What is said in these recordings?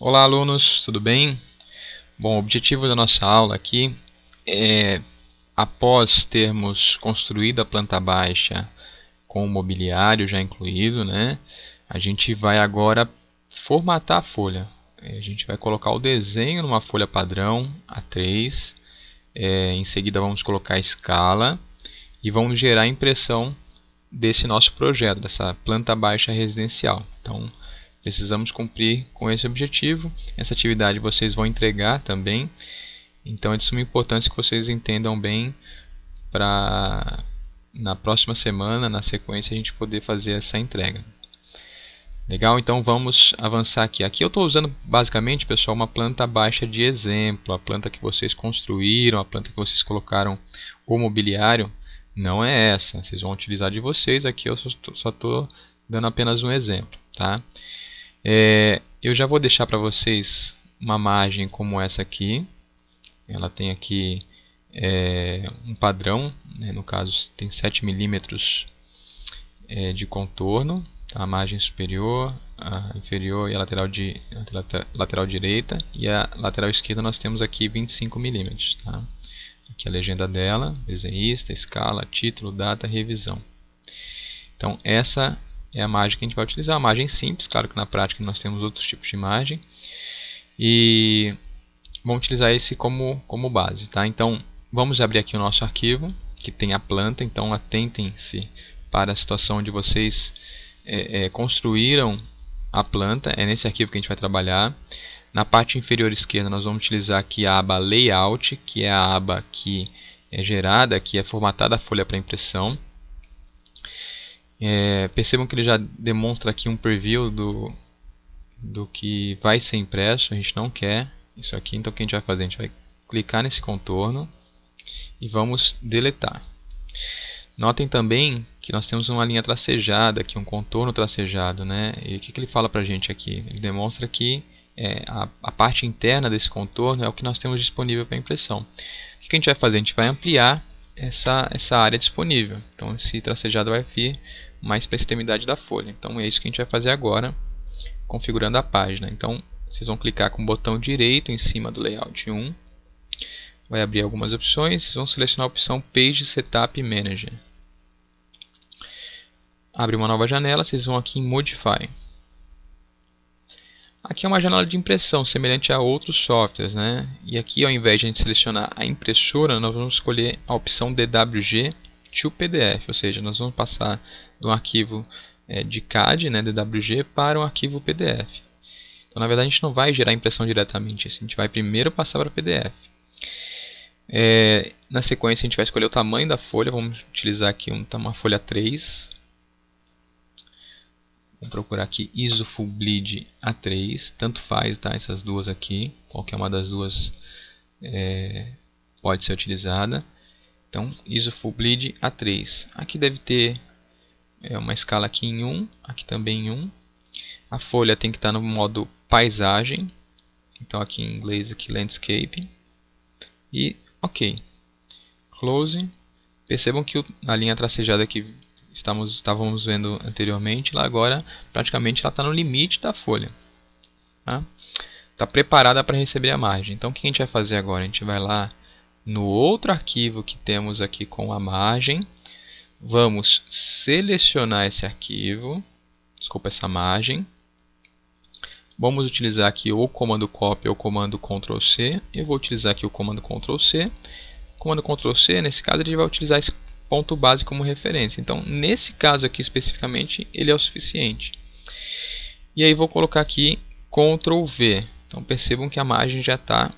Olá, alunos, tudo bem? Bom, o objetivo da nossa aula aqui é, após termos construído a planta baixa com o mobiliário já incluído, né? A gente vai agora formatar a folha. A gente vai colocar o desenho numa folha padrão A3. Em seguida vamos colocar a escala e vamos gerar a impressão desse nosso projeto, dessa planta baixa residencial. Então, precisamos cumprir com esse objetivo. Essa atividade vocês vão entregar também. Então, é de suma importância que vocês entendam bem para na próxima semana, na sequência, a gente poder fazer essa entrega. Legal? Então vamos avançar aqui. Aqui eu estou usando basicamente, pessoal, uma planta baixa de exemplo. A planta que vocês construíram, a planta que vocês colocaram o mobiliário, não é essa. Vocês vão utilizar de vocês. Aqui eu só estou dando apenas um exemplo. Tá? Eu já vou deixar para vocês uma margem como essa aqui. Ela tem aqui um padrão, né? No caso tem 7 milímetros de contorno, tá? A margem superior, a inferior e a lateral direita, e a lateral esquerda nós temos aqui 25 milímetros. Tá? Aqui a legenda dela, desenhista, escala, título, data, revisão. Então essa é a margem que a gente vai utilizar, a margem simples, claro que na prática nós temos outros tipos de margem, e vamos utilizar esse como base. Tá? Então vamos abrir aqui o nosso arquivo, que tem a planta, então atentem-se para a situação onde vocês construíram a planta. É nesse arquivo que a gente vai trabalhar. Na parte inferior esquerda nós vamos utilizar aqui a aba Layout, que é a aba que é gerada, que é formatada a folha para impressão. Percebam que ele já demonstra aqui um preview do que vai ser impresso. A gente não quer isso aqui, então o que a gente vai fazer? A gente vai clicar nesse contorno e vamos deletar. Notem também que nós temos uma linha tracejada aqui, um contorno tracejado, né? E o que ele fala para a gente aqui? Ele demonstra que a parte interna desse contorno é o que nós temos disponível para impressão. O que a gente vai fazer? A gente vai ampliar essa área disponível. Então esse tracejado vai vir mais para a extremidade da folha. Então é isso que a gente vai fazer agora, configurando a página. Então vocês vão clicar com o botão direito em cima do Layout 1. Vai abrir algumas opções, vocês vão selecionar a opção Page Setup Manager. Abre uma nova janela, vocês vão aqui em Modify. Aqui é uma janela de impressão, semelhante a outros softwares, né? E aqui, ao invés de a gente selecionar a impressora, nós vamos escolher a opção DWG to PDF, ou seja, nós vamos passar do arquivo de CAD, né, DWG, para um arquivo PDF. Então, na verdade, a gente não vai gerar impressão diretamente, a gente vai primeiro passar para PDF. Na sequência, a gente vai escolher o tamanho da folha, vamos utilizar aqui uma folha 3. Vamos procurar aqui ISO Full Bleed A3, tanto faz, tá? Essas duas aqui, qualquer uma das duas pode ser utilizada. Então, ISO Full Bleed A3. Aqui deve ter uma escala aqui em 1, aqui também em 1. A folha tem que estar no modo paisagem, então aqui em inglês aqui Landscape. E OK. Close. Percebam que a linha tracejada que estávamos vendo anteriormente, lá agora praticamente ela está no limite da folha. Tá preparada para receber a margem. Então o que a gente vai fazer agora? A gente vai lá no outro arquivo que temos aqui com a margem. Vamos selecionar esse arquivo, desculpa, essa margem. Vamos utilizar aqui ou o comando copy ou o comando Ctrl C. Eu vou utilizar aqui o comando Ctrl C. O comando Ctrl C, nesse caso, ele vai utilizar esse ponto base como referência. Então, nesse caso aqui especificamente, ele é o suficiente. E aí vou colocar aqui Ctrl V. Então percebam que a margem já está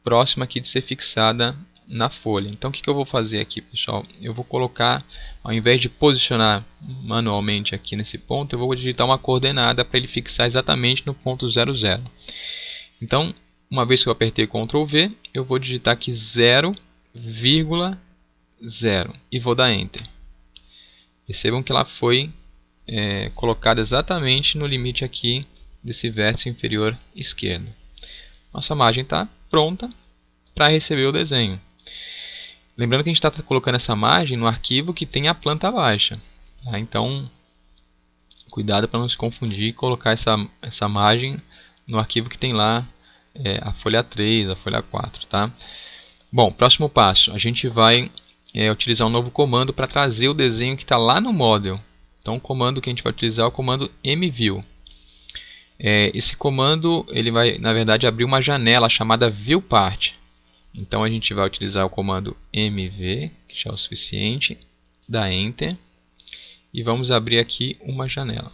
próxima aqui de ser fixada na folha. Então o que eu vou fazer aqui, pessoal? Eu vou colocar, ao invés de posicionar manualmente aqui nesse ponto, eu vou digitar uma coordenada para ele fixar exatamente no ponto 00. Então, uma vez que eu apertei Ctrl V, eu vou digitar aqui 0,0 e vou dar Enter. Percebam que ela foi colocada exatamente no limite aqui desse vértice inferior esquerdo. Nossa margem está pronta para receber o desenho. Lembrando que a gente está colocando essa margem no arquivo que tem a planta baixa. Tá? Então, Cuidado para não se confundir e colocar essa margem no arquivo que tem lá a folha 3, a folha 4, tá? Bom, próximo passo, a gente vai utilizar um novo comando para trazer o desenho que está lá no model. Então o comando que a gente vai utilizar é o comando mview. Esse comando ele vai, na verdade, abrir uma janela chamada viewPart. Então a gente vai utilizar o comando mv, que já é o suficiente, dá Enter, e vamos abrir aqui uma janela.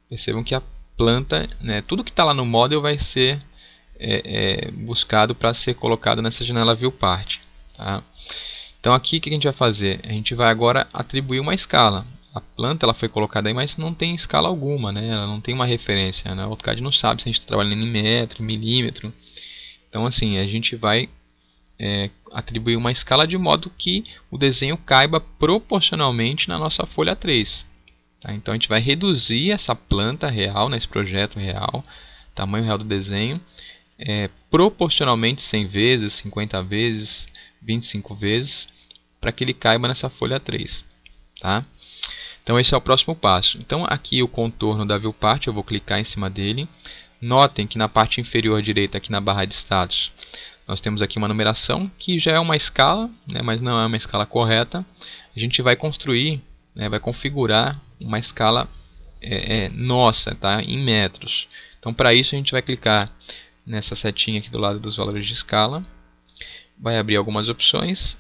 Percebam que a planta, né, tudo que está lá no model vai ser buscado para ser colocado nessa janela viewPart. Tá? Então aqui o que a gente vai fazer? A gente vai agora atribuir uma escala. A planta ela foi colocada aí, mas não tem escala alguma, né? Ela não tem uma referência. Né? O AutoCAD não sabe se a gente está trabalhando em metro, milímetro. Então assim, a gente vai atribuir uma escala de modo que o desenho caiba proporcionalmente na nossa folha 3. Tá? Então a gente vai reduzir essa planta real, nesse projeto real, tamanho real do desenho, proporcionalmente 100 vezes, 50 vezes, 25 vezes, para que ele caiba nessa folha 3. Tá? Então esse é o próximo passo. Então aqui o contorno da viewPart, eu vou clicar em cima dele. Notem que na parte inferior direita, aqui na barra de status, nós temos aqui uma numeração que já é uma escala, né, mas não é uma escala correta. A gente vai construir, né, vai configurar uma escala nossa, tá, em metros. Então para isso a gente vai clicar nessa setinha aqui do lado dos valores de escala. Vai abrir algumas opções.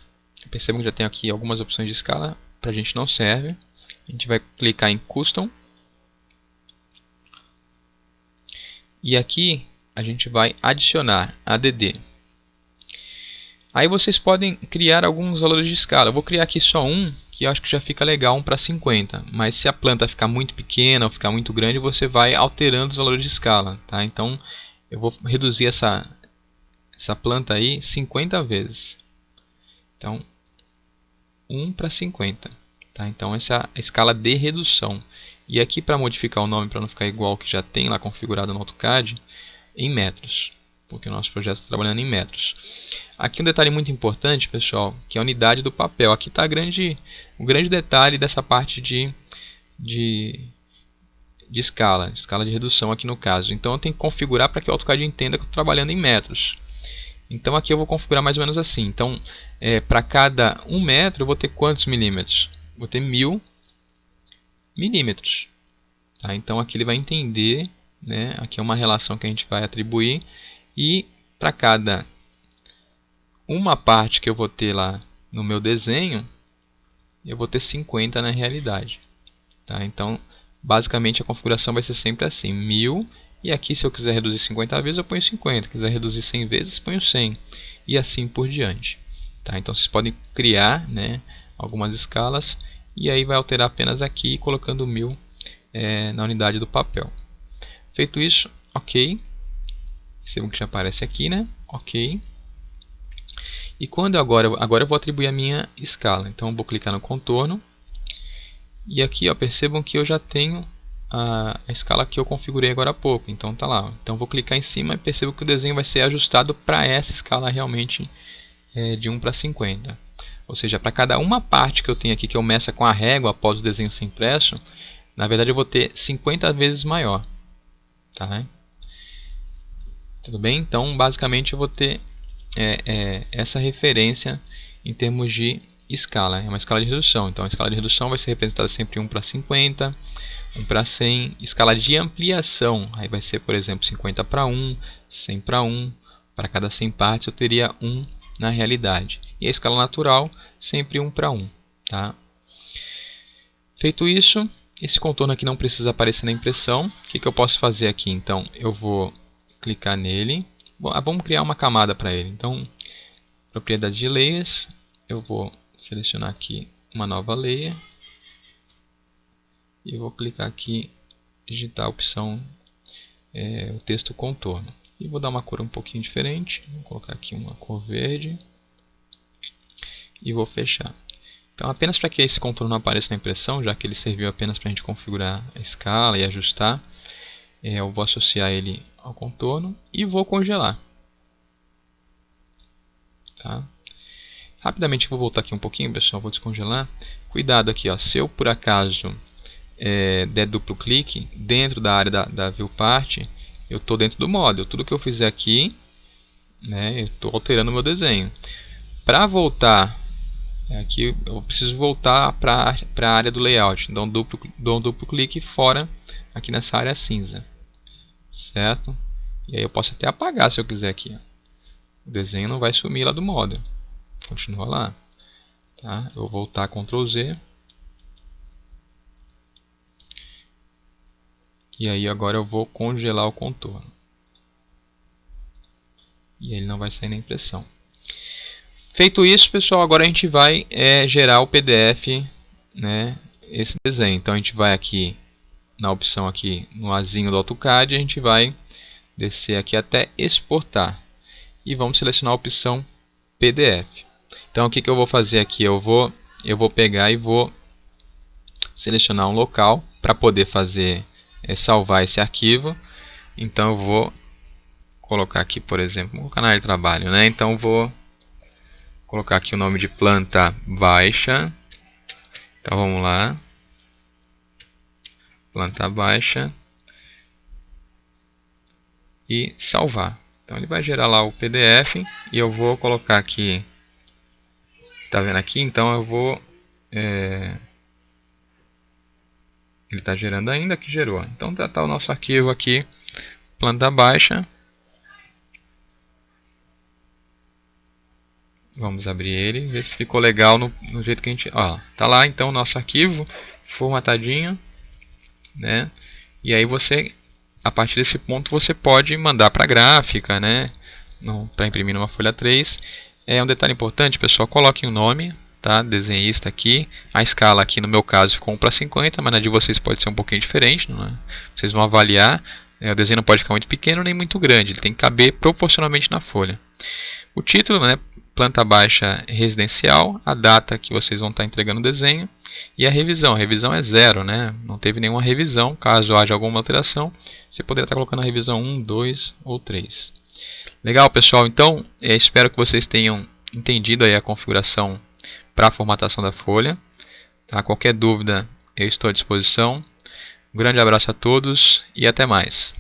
Percebam que já tem aqui algumas opções de escala. Para a gente não serve. A gente vai clicar em Custom. E aqui a gente vai adicionar ADD. Aí vocês podem criar alguns valores de escala. Eu vou criar aqui só um, que eu acho que já fica legal, 1 para 50. Mas se a planta ficar muito pequena ou ficar muito grande, você vai alterando os valores de escala. Tá? Então eu vou reduzir essa planta aí 50 vezes. Então 1 para 50. Tá? Então essa é a escala de redução. E aqui para modificar o nome para não ficar igual ao que já tem lá configurado no AutoCAD, em metros. Porque o nosso projeto está trabalhando em metros. Aqui um detalhe muito importante, pessoal, que é a unidade do papel. Aqui está o grande detalhe dessa parte de escala de redução aqui no caso. Então eu tenho que configurar para que o AutoCAD entenda que eu estou trabalhando em metros. Então aqui eu vou configurar mais ou menos assim. Então para cada 1 metro eu vou ter quantos milímetros? Vou ter 1000 milímetros. Tá? Então aqui ele vai entender, né? Aqui é uma relação que a gente vai atribuir. E para cada uma parte que eu vou ter lá no meu desenho, eu vou ter 50 na realidade. Tá? Então, basicamente a configuração vai ser sempre assim, 1000, e aqui se eu quiser reduzir 50 vezes, eu ponho 50, se quiser reduzir 100 vezes, ponho 100, e assim por diante. Tá? Então, vocês podem criar, né, algumas escalas, e aí vai alterar apenas aqui, colocando 1000 na unidade do papel. Feito isso, ok. Percebam que já aparece aqui, né? Ok. E quando agora eu vou atribuir a minha escala. Então eu vou clicar no contorno. E aqui, ó, percebam que eu já tenho a escala que eu configurei agora há pouco. Então tá lá. Então eu vou clicar em cima e percebo que o desenho vai ser ajustado para essa escala realmente de 1 para 50. Ou seja, para cada uma parte que eu tenho aqui que eu meça com a régua após o desenho ser impresso, na verdade eu vou ter 50 vezes maior. Tá? Tudo bem? Então, basicamente, eu vou ter essa referência em termos de escala. É uma escala de redução. Então, a escala de redução vai ser representada sempre 1 para 50, 1 para 100. Escala de ampliação, aí vai ser, por exemplo, 50 para 1, 100 para 1. Para cada 100 partes, eu teria 1 na realidade. E a escala natural, sempre 1 para 1. Tá? Feito isso, esse contorno aqui não precisa aparecer na impressão. O que eu posso fazer aqui? Então, eu vou clicar nele. Bom, vamos criar uma camada para ele. Então, propriedades de layers, eu vou selecionar aqui uma nova layer e vou clicar aqui, digitar a opção o texto contorno e vou dar uma cor um pouquinho diferente. Vou colocar aqui uma cor verde e vou fechar. Então, apenas para que esse contorno não apareça na impressão, já que ele serviu apenas para a gente configurar a escala e ajustar, eu vou associar ele ao contorno e vou congelar. Tá? Rapidamente eu vou voltar aqui um pouquinho, pessoal, vou descongelar. Cuidado aqui, ó, se eu por acaso der duplo clique dentro da área da viewpart, eu estou dentro do model. Tudo que eu fizer aqui, né, eu estou alterando o meu desenho. Para voltar aqui, eu preciso voltar para a área do layout. Dou um duplo clique fora, aqui nessa área cinza, certo? E aí eu posso até apagar se eu quiser aqui, ó. O desenho não vai sumir lá do model, continua lá, tá? Eu vou voltar Ctrl Z. E aí agora eu vou congelar o contorno. E ele não vai sair na impressão. Feito isso, pessoal, agora a gente vai gerar o PDF, né, esse desenho. Então a gente vai aqui na opção aqui no azinho do AutoCAD, a gente vai descer aqui até exportar. E vamos selecionar a opção PDF. Então o que eu vou fazer aqui? Eu vou pegar e vou selecionar um local para poder fazer salvar esse arquivo. Então eu vou colocar aqui, por exemplo, o canal de trabalho, né? Então eu vou colocar aqui o nome de planta baixa. Então vamos lá, planta baixa, e salvar. Então ele vai gerar lá o PDF e eu vou colocar aqui, tá vendo aqui? Então eu vou ele está gerando ainda, que gerou. Então tá o nosso arquivo aqui, planta baixa. Vamos abrir ele, ver se ficou legal no jeito que a gente... Ó, tá lá então o nosso arquivo, formatadinho, né? E aí você, a partir desse ponto, você pode mandar para a gráfica, né? Para imprimir numa folha 3. É um detalhe importante, pessoal, coloque um nome, tá? Desenhista aqui. A escala aqui no meu caso ficou 1:50, mas na de vocês pode ser um pouquinho diferente, não é? Vocês vão avaliar. O desenho não pode ficar muito pequeno nem muito grande, ele tem que caber proporcionalmente na folha. O título, né? Planta baixa residencial, a data que vocês vão estar entregando o desenho e a revisão. A revisão é 0, né? Não teve nenhuma revisão. Caso haja alguma alteração, você poderia estar colocando a revisão 1, 2 ou 3. Legal, pessoal? Então, espero que vocês tenham entendido aí a configuração para a formatação da folha. Tá? Qualquer dúvida, eu estou à disposição. Um grande abraço a todos e até mais.